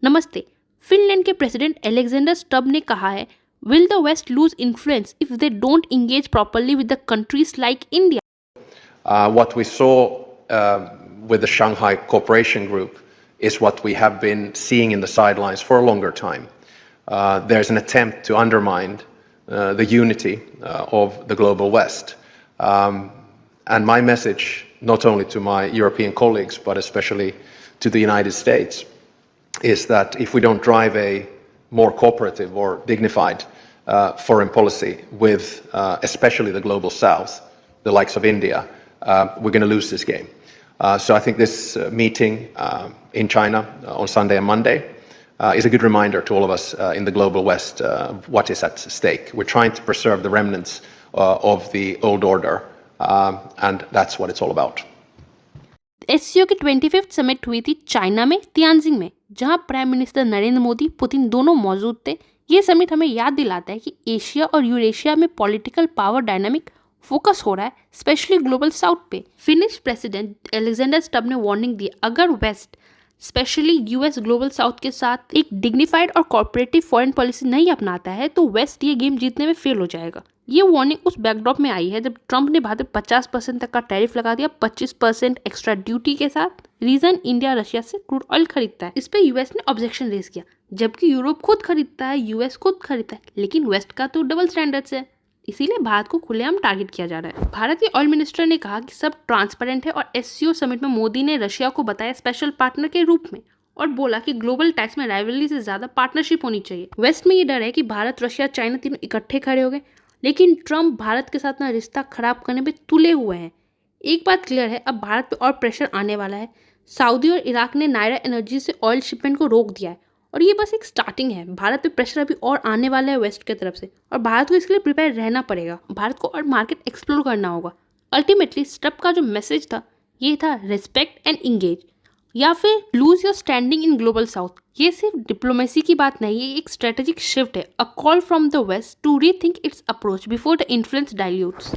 नमस्ते। फिनलैंड के president Alexander Stubb ने कहा है, will the West lose influence if they don't engage properly with the countries like India? What we saw with the Shanghai Cooperation Group is what we have been seeing in the sidelines for a longer time. There's an attempt to undermine the unity of the global West. And my message, not only to my European colleagues, but especially to the United States, is that if we don't drive a more cooperative or dignified foreign policy with especially the global South, the likes of India, we're going to lose this game. So I think this meeting in China on Sunday and Monday is a good reminder to all of us in the global West what is at stake. We're trying to preserve the remnants of the old order, and that's what it's all about. SCO की 25th summit हुई थी China में तियानजिंग में, जहां prime minister Narendra Modi Putin दोनों मौजूद थे। ये समिट हमें याद दिलाता है कि एशिया और यूरेशिया में पॉलिटिकल पावर डायनामिक फोकस हो रहा है, स्पेशली ग्लोबल साउथ पे। फिनिश प्रेसिडेंट एलेक्जेंडर स्टब ने वार्निंग दी, अगर West specially US Global South के साथ एक डिग्निफाइड और कॉर्पोरेटिव फॉरेन पॉलिसी नहीं अपनाता है तो वेस्ट ये गेम जीतने में फेल हो जाएगा। ये वार्निंग उस बैकड्रॉप में आई है जब ट्रंप ने भारत पर 50% तक का टैरिफ लगा दिया, 25% एक्स्ट्रा ड्यूटी के साथ। रीजन, इंडिया रशिया से क्रूड ऑयल खरीदता है। इस पे यूएस ने ऑब्जेक्शन रेज किया, जबकि यूरोप खुद खरीदता है, यूएस खुद खरीदता है, लेकिन वेस्ट का तो डबल स्टैंडर्ड्स है, इसीलिए भारत को खुलेआम टारगेट किया जा रहा है। भारतीय ऑयल मिनिस्टर ने कहा कि सब ट्रांसपेरेंट है और एससीओ समिट में मोदी ने रशिया को बताया स्पेशल पार्टनर के रूप में और बोला कि ग्लोबल टैक्स में राइवलरी से ज्यादा पार्टनरशिप होनी चाहिए। वेस्ट में ये डर है कि भारत, रशिया, चाइना तीनों इकट्ठे खड़े हो गए, लेकिन ट्रंप भारत के साथ ना रिश्ता खराब करने पे तुले हुए हैं। एक बात क्लियर है, अब भारत पे और प्रेशर आने वाला है। सऊदी और इराक ने नायरा एनर्जी से ऑयल शिपमेंट को रोक दिया है और ये बस एक स्टार्टिंग है। भारत पे प्रेशर अभी और आने वाला है वेस्ट की तरफ से और भारत को इसके लिए प्रिपेयर रहना पड़ेगा। भारत को और मार्केट एक्सप्लोर करना होगा। अल्टीमेटली स्टब का जो मैसेज था ये था, रिस्पेक्ट एंड इंगेज या फिर lose your standing in global south. ये सिर्फ डिप्लोमेसी की बात नहीं, ये एक स्ट्रेटेजिक शिफ्ट है, a call from the west to rethink its approach before the influence dilutes.